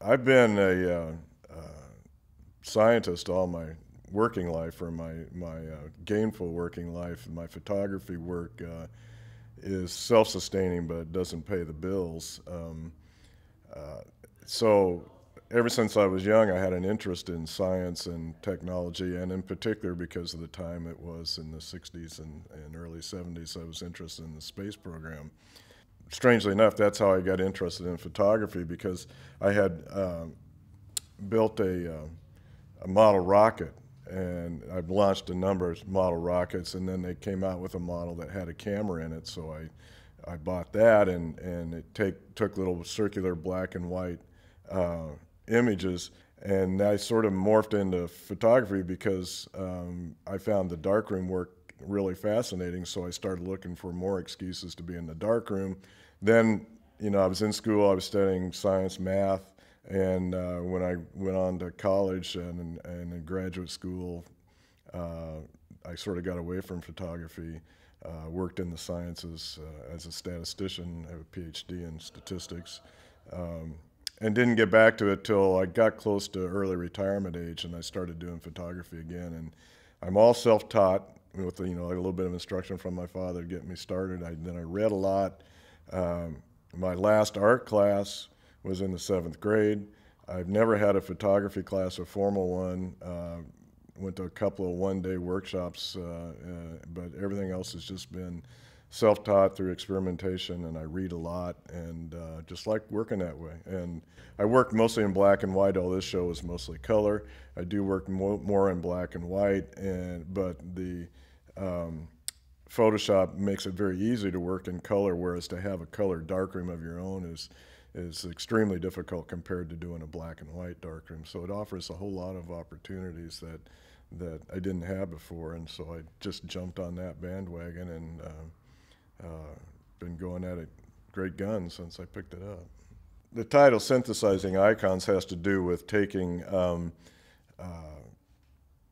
I've been a scientist all my working life, or my gainful working life. My photography work is self-sustaining, but it doesn't pay the bills. So ever since I was young, I had an interest in science and technology, and in particular because of the time it was in the 60s and early 70s, I was interested in the space program. Strangely enough, that's how I got interested in photography, because I had built a model rocket, and I've launched a number of model rockets, and then they came out with a model that had a camera in it, so I bought that, and it took little circular black and white images, and I sort of morphed into photography because I found the darkroom work really fascinating, so I started looking for more excuses to be in the darkroom. Then, I was in school, I was studying science, math, and when I went on to college and in graduate school, I sort of got away from photography, worked in the sciences as a statistician, I have a PhD in statistics, and didn't get back to it till I got close to early retirement age, and I started doing photography again. And I'm all self-taught with a little bit of instruction from my father to get me started. Then I read a lot. My last art class was in the 7th grade. I've never had a photography class, a formal one. Went to a couple of one-day workshops, but everything else has just been self-taught through experimentation, and I read a lot, and just like working that way. And I work mostly in black and white, although this show is mostly color. I do work more in black and white, but the Photoshop makes it very easy to work in color, whereas to have a color darkroom of your own is extremely difficult compared to doing a black and white darkroom. So it offers a whole lot of opportunities that I didn't have before, and so I just jumped on that bandwagon and been going at it great guns since I picked it up. The title, Synthesizing Icons, has to do with taking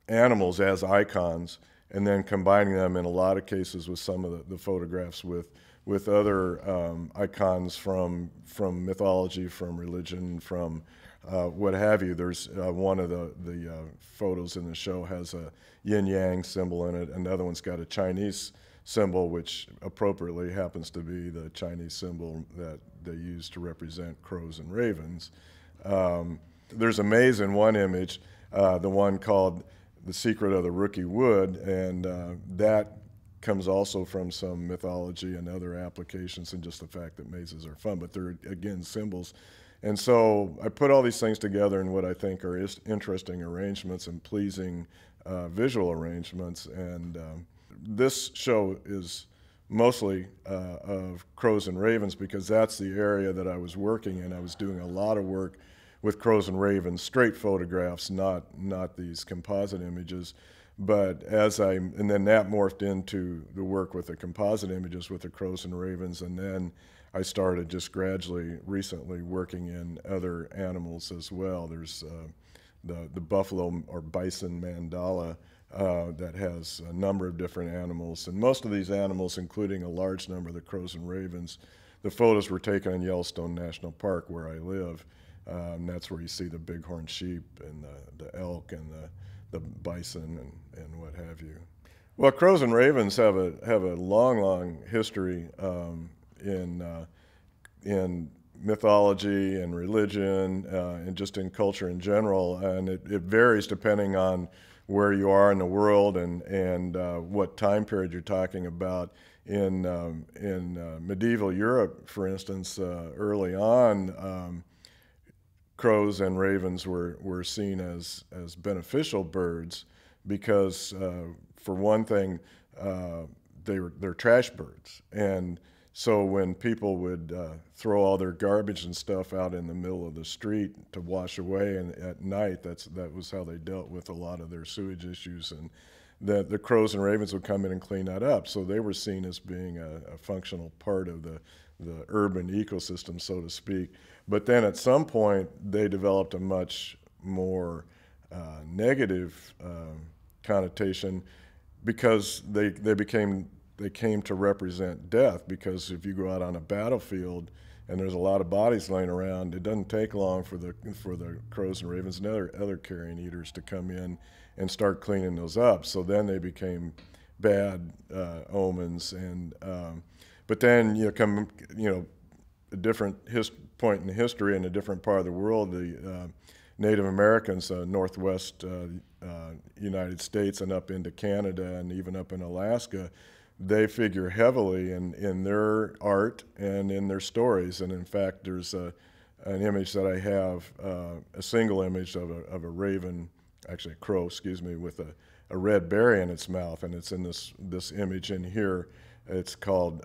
animals as icons and then combining them in a lot of cases with some of the photographs with other icons from mythology, from religion, from what have you. There's one of the photos in the show has a yin-yang symbol in it. Another one's got a Chinese symbol, which appropriately happens to be the Chinese symbol that they use to represent crows and ravens. There's a maze in one image, the one called The Secret of the Rookie Wood, and that comes also from some mythology and other applications, and just the fact that mazes are fun, but they're, again, symbols. And so I put all these things together in what I think are interesting arrangements and pleasing visual arrangements, and this show is mostly of crows and ravens because that's the area that I was working in. I was doing a lot of work with crows and ravens, straight photographs, not these composite images. But and then that morphed into the work with the composite images with the crows and ravens, and then I started just gradually, recently, working in other animals as well. There's the buffalo or bison mandala that has a number of different animals, and most of these animals, including a large number of the crows and ravens, the photos were taken in Yellowstone National Park, where I live. And that's where you see the bighorn sheep and the elk and the bison and what have you. Well, crows and ravens have a long history in mythology and religion and just in culture in general, and it varies depending on where you are in the world and what time period you're talking about. In medieval Europe, for instance, early on, crows and ravens were seen as beneficial birds because, for one thing, they're trash birds, and so when people would throw all their garbage and stuff out in the middle of the street to wash away, and at night that was how they dealt with a lot of their sewage issues, and the crows and ravens would come in and clean that up. So they were seen as being a functional part of the urban ecosystem, so to speak. But then at some point, they developed a much more negative connotation because they came to represent death. Because if you go out on a battlefield and there's a lot of bodies laying around. It doesn't take long for the crows and ravens and other carrion eaters to come in and start cleaning those up. So then they became bad omens, and but then a different point in history in a different part of the world, the Native Americans, northwest United States and up into Canada and even up in Alaska, they figure heavily in their art and in their stories. And in fact, there's an image that I have, a single image of a raven, actually a crow, excuse me, with a red berry in its mouth, and it's in this image in here. It's called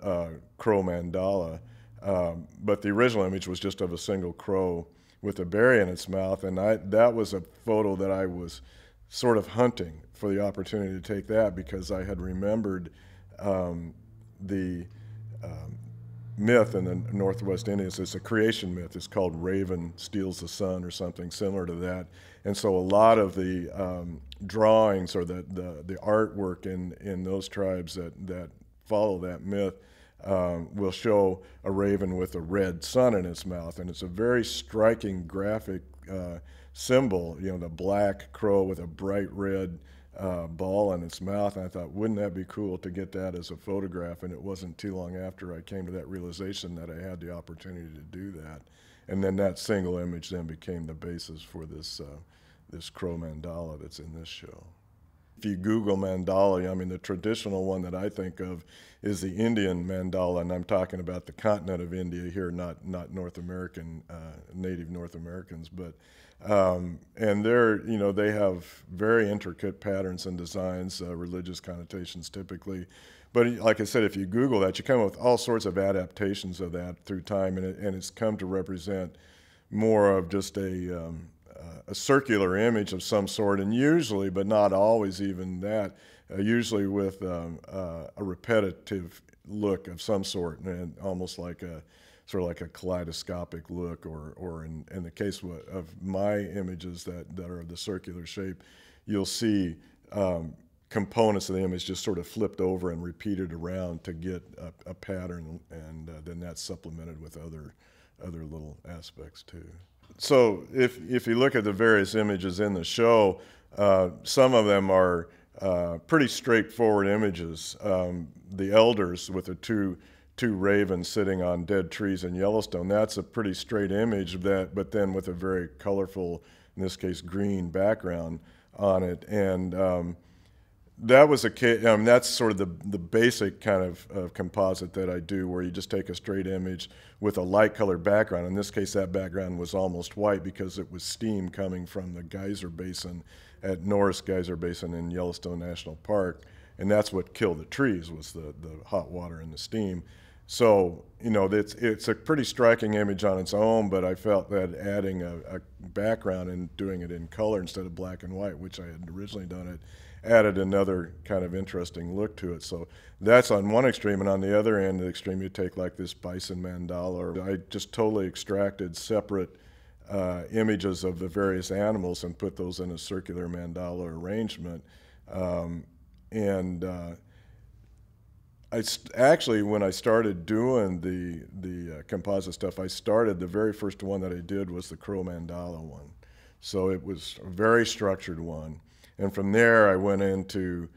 Crow Mandala. But the original image was just of a single crow with a berry in its mouth, and that was a photo that I was sort of hunting for the opportunity to take that, because I had remembered the myth in the Northwest Indians. It's a creation myth. It's called Raven Steals the Sun or something similar to that. And so a lot of the drawings or the artwork in those tribes that follow that myth will show a raven with a red sun in its mouth, and it's a very striking graphic symbol, the black crow with a bright red ball in its mouth. And I thought, wouldn't that be cool to get that as a photograph? And it wasn't too long after I came to that realization that I had the opportunity to do that. And then that single image then became the basis for this crow mandala that's in this show. If you Google mandala, I mean, the traditional one that I think of is the Indian mandala, and I'm talking about the continent of India here, not North American, native North Americans, but and they have very intricate patterns and designs, religious connotations typically. But like I said, if you Google that, you come up with all sorts of adaptations of that through time, and it's come to represent more of just a circular image of some sort, and usually, but not always even that, usually with a repetitive look of some sort, and almost like a sort of like a kaleidoscopic look, or in the case of my images that are of the circular shape, you'll see components of the image just sort of flipped over and repeated around to get a pattern, and then that's supplemented with other little aspects too. So if you look at the various images in the show, some of them are pretty straightforward images. The elders with the two ravens sitting on dead trees in Yellowstone, that's a pretty straight image, but then with a very colorful, in this case, green background on it. And that was that's sort of the basic kind of composite that I do, where you just take a straight image with a light colored background. In this case, that background was almost white because it was steam coming from the geyser basin at Norris Geyser Basin in Yellowstone National Park, and that's what killed the trees, was the hot water and the steam. So it's a pretty striking image on its own, but I felt that adding a background and doing it in color instead of black and white, which I had originally done it, added another kind of interesting look to it. So that's on one extreme, and on the other end of the extreme, you take like this bison mandala. I just totally extracted separate images of the various animals and put those in a circular mandala arrangement. Actually, when I started doing the composite stuff, the very first one that I did was the Crow Mandala one. So it was a very structured one. And from there, I went into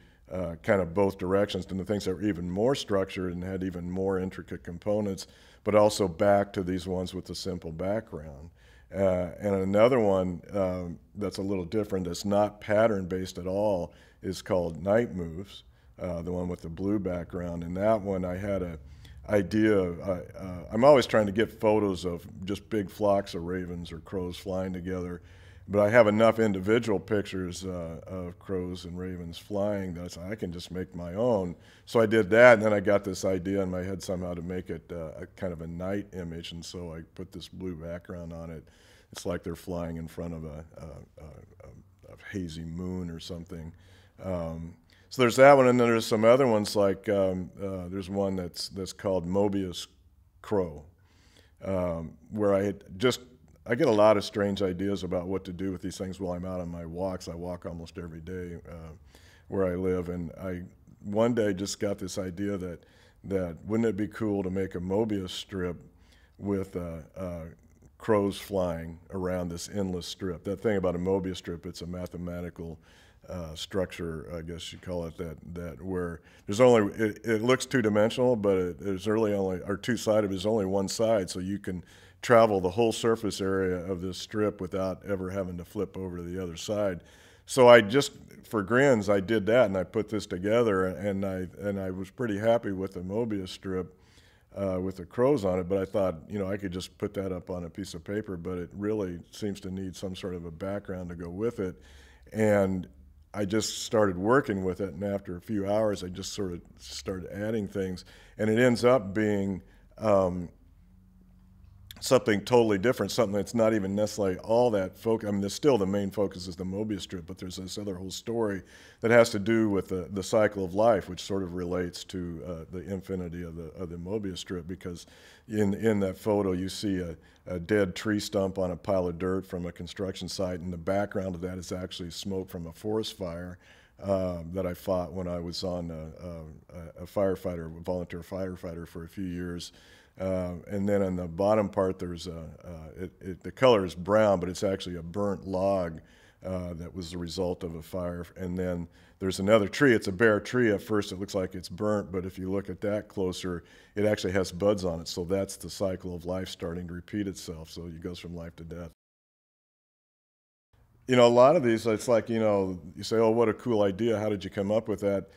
kind of both directions, and the things that were even more structured and had even more intricate components, but also back to these ones with the simple background. And another one that's a little different, that's not pattern-based at all, is called Night Moves, the one with the blue background. And that one, I had an idea. I'm always trying to get photos of just big flocks of ravens or crows flying together, but I have enough individual pictures of crows and ravens flying that I can just make my own. So I did that, and then I got this idea in my head somehow to make it a kind of a night image, and so I put this blue background on it. It's like they're flying in front of a hazy moon or something. So there's that one, and then there's some other ones, like there's one that's called Mobius Crow, where I get a lot of strange ideas about what to do with these things while I'm out on my walks. I walk almost every day where I live, and I one day just got this idea that wouldn't it be cool to make a Mobius strip with crows flying around this endless strip. That thing about a Mobius strip, it's a mathematical structure, I guess you call it, that where there's only, it looks two-dimensional, but there's really only, or two-sided, there's only one side, so you can travel the whole surface area of this strip without ever having to flip over to the other side. So I just, for grins, I did that, and I put this together, and I was pretty happy with the Mobius strip with the crows on it, but I thought, I could just put that up on a piece of paper, but it really seems to need some sort of a background to go with it. And I just started working with it, and after a few hours, I just sort of started adding things, and it ends up being something totally different, something that's not even necessarily all that focus. I mean, there's still the main focus is the Mobius strip, but there's this other whole story that has to do with the cycle of life, which sort of relates to the infinity of the Mobius strip, because in that photo you see a dead tree stump on a pile of dirt from a construction site, and the background of that is actually smoke from a forest fire that I fought when I was on a volunteer firefighter for a few years. And then on the bottom part, there's the color is brown, but it's actually a burnt log that was the result of a fire. And then there's another tree. It's a bare tree. At first, it looks like it's burnt, but if you look at that closer, it actually has buds on it. So that's the cycle of life starting to repeat itself. So it goes from life to death. A lot of these, it's like, you say, oh, what a cool idea. How did you come up with that?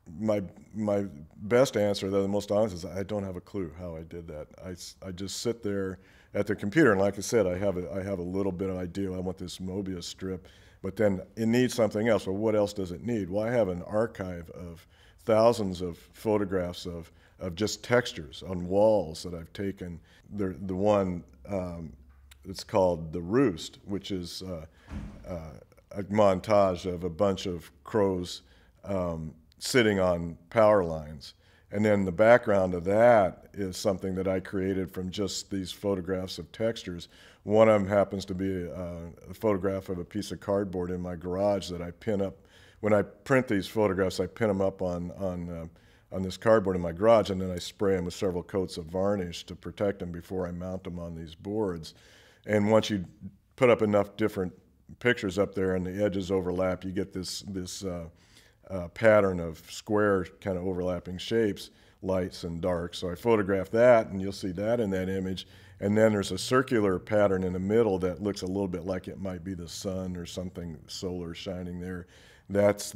My best answer, though, the most honest, is I don't have a clue how I did that. I just sit there at the computer, and like I said, I have a little bit of idea. I want this Mobius strip, but then it needs something else. Well, what else does it need? Well, I have an archive of thousands of photographs of just textures on walls that I've taken. The one it's called The Roost, which is a montage of a bunch of crows sitting on power lines. And then the background of that is something that I created from just these photographs of textures. One of them happens to be a photograph of a piece of cardboard in my garage that I pin up. When I print these photographs, I pin them up on this cardboard in my garage, and then I spray them with several coats of varnish to protect them before I mount them on these boards. And once you put up enough different pictures up there and the edges overlap, you get this pattern of square kind of overlapping shapes, lights and darks. So I photographed that, and you'll see that in that image. And then there's a circular pattern in the middle that looks a little bit like it might be the sun or something solar shining there. That's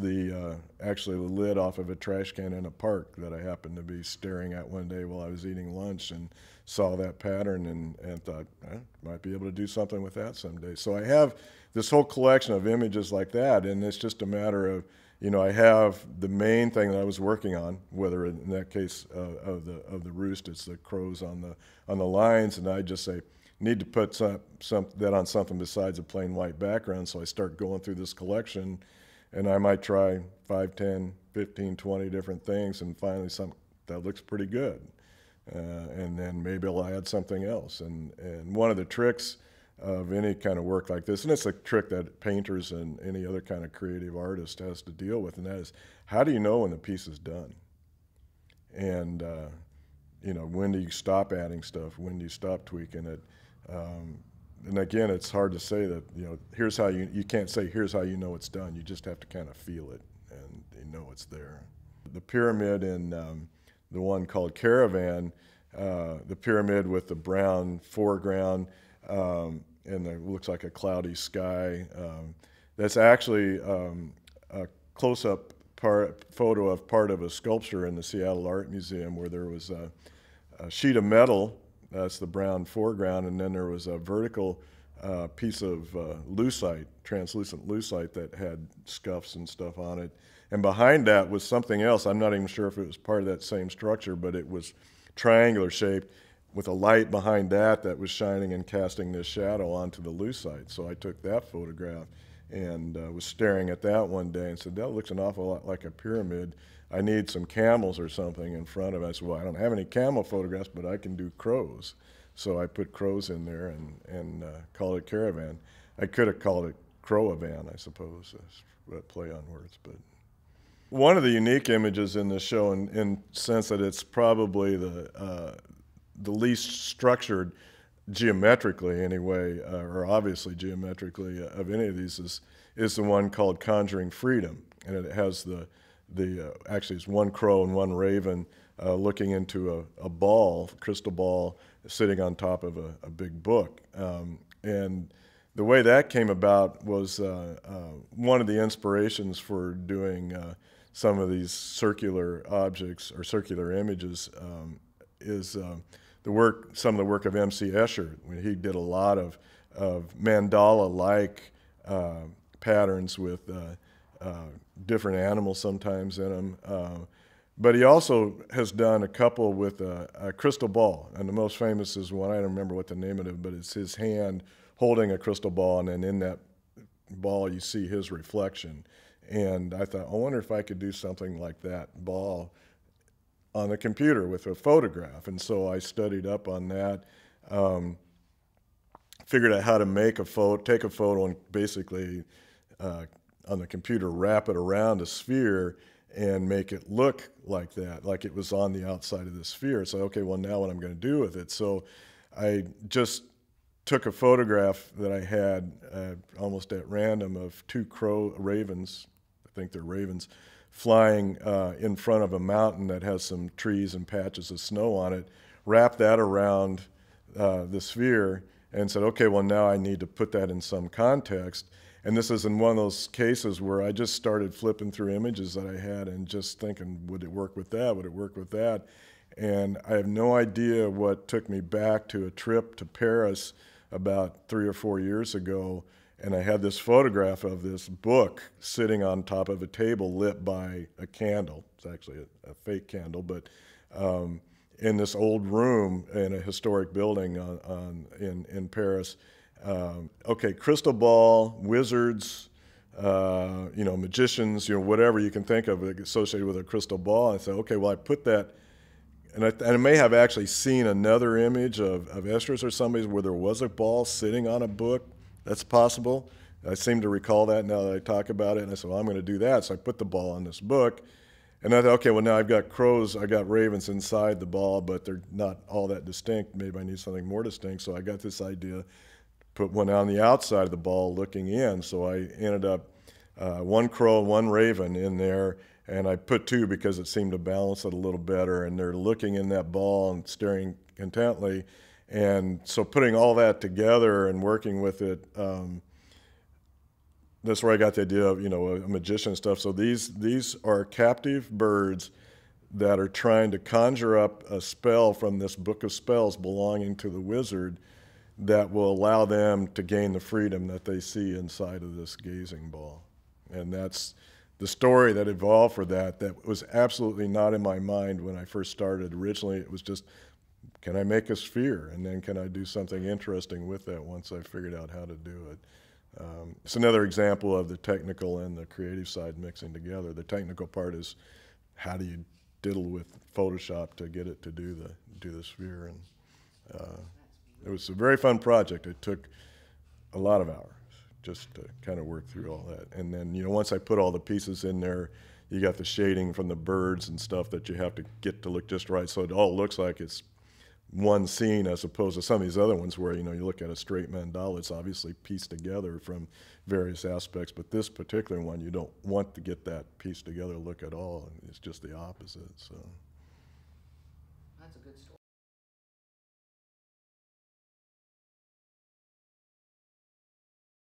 actually the lid off of a trash can in a park that I happened to be staring at one day while I was eating lunch, and saw that pattern and thought, might be able to do something with that someday. So I have this whole collection of images like that, and it's just a matter of, I have the main thing that I was working on, whether in that case of the roost, it's the crows on the lines, and I just say, need to put that on something besides a plain white background. So I start going through this collection, and I might try 5, 10, 15, 20 different things, and finally something that looks pretty good. And then maybe I'll add something else. And one of the tricks of any kind of work like this, and it's a trick that painters and any other kind of creative artist has to deal with, and that is, how do you know when the piece is done? And when do you stop adding stuff? When do you stop tweaking it? And again, it's hard to say that, here's how you can't say, here's how you know it's done. You just have to kind of feel it, and you know it's there. The pyramid in the one called Caravan, the pyramid with the brown foreground, and it looks like a cloudy sky. That's actually a close-up photo of part of a sculpture in the Seattle Art Museum, where there was a sheet of metal, that's the brown foreground, and then there was a vertical piece of lucite, translucent lucite, that had scuffs and stuff on it. And behind that was something else. I'm not even sure if it was part of that same structure, but it was triangular shaped, with a light behind that was shining and casting this shadow onto the lucite. So I took that photograph and was staring at that one day and said, that looks an awful lot like a pyramid. I need some camels or something in front of it. I said, well, I don't have any camel photographs, but I can do crows. So I put crows in there and called it Caravan. I could have called it Crowavan, I suppose, a play on words. But one of the unique images in this show, in sense that it's probably the least structured geometrically anyway, or obviously geometrically, of any of these is the one called Conjuring Freedom, and it has actually it's one crow and one raven looking into a ball, crystal ball, sitting on top of a big book. And the way that came about was one of the inspirations for doing some of these circular objects or circular images is some of the work of M.C. Escher. He did a lot of mandala-like patterns with different animals sometimes in them. But he also has done a couple with a crystal ball, and the most famous is one, I don't remember what the name of it, but it's his hand holding a crystal ball, and then in that ball you see his reflection. And I thought, I wonder if I could do something like that ball on a computer with a photograph. And so I studied up on that, figured out how to make take a photo and basically on the computer wrap it around a sphere and make it look like that, like it was on the outside of the sphere. So, okay, well, now what I'm going to do with it? So I just took a photograph that I had almost at random of two ravens, I think they're ravens, flying in front of a mountain that has some trees and patches of snow on it, wrapped that around the sphere and said, okay, well, now I need to put that in some context. And this is in one of those cases where I just started flipping through images that I had and just thinking, would it work with that? Would it work with that? And I have no idea what took me back to a trip to Paris about 3 or 4 years ago. And I had this photograph of this book sitting on top of a table lit by a candle. It's actually a fake candle, but in this old room in a historic building in Paris. Okay, crystal ball, wizards, magicians, whatever you can think of associated with a crystal ball. And I said, okay, well, I put that, and I may have actually seen another image of Escher's or somebody's where there was a ball sitting on a book. That's possible. I seem to recall that now that I talk about it. And I said, well, I'm going to do that. So I put the ball on this book. And I thought, okay, well, now I've got crows, I got ravens inside the ball, but they're not all that distinct. Maybe I need something more distinct. So I got this idea, put one on the outside of the ball looking in. So I ended up one crow and one raven in there, and I put two because it seemed to balance it a little better. And they're looking in that ball and staring intently. And so putting all that together and working with it, that's where I got the idea of, a magician stuff. So these are captive birds that are trying to conjure up a spell from this book of spells belonging to the wizard that will allow them to gain the freedom that they see inside of this gazing ball. And that's the story that evolved for that. That was absolutely not in my mind when I first started. Originally, it was just, can I make a sphere? And then can I do something interesting with that once I figured out how to do it? It's another example of the technical and the creative side mixing together. The technical part is how do you diddle with Photoshop to get it to do the sphere. And it was a very fun project. It took a lot of hours just to kind of work through all that. And then, once I put all the pieces in there, you got the shading from the birds and stuff that you have to get to look just right so it all looks like it's one scene as opposed to some of these other ones where, you look at a straight mandala, it's obviously pieced together from various aspects, but this particular one, you don't want to get that pieced together look at all. It's just the opposite, so.